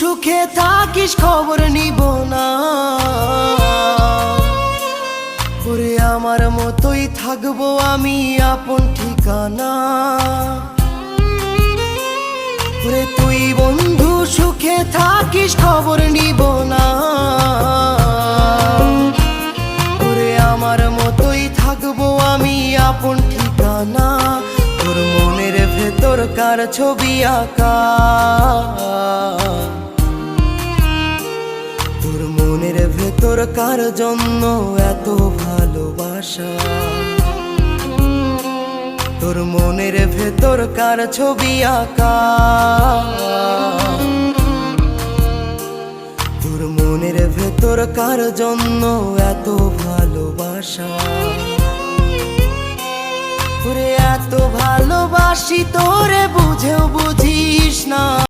সুখে থাকিস খবর নিব না, ওরে আমার মতোই থাকবো আমি আপন ঠিকানা। ওরে তুই বন্ধু সুখে থাকিস খবর নিব না, ওরে আমার মতোই থাকবো আমি আপন ঠিকানা। তোর মনের ভেতর কার ছবি আঁকা, তোর মনের ভেতর কার জন্য এত ভালোবাসা, তোর মনের ভেতর কার ছবি আঁকা, তোর মনের ভেতর কার জন্য এত ভালোবাসা। তোরে এত ভালোবাসি তোরে বুঝেও বুঝিস না।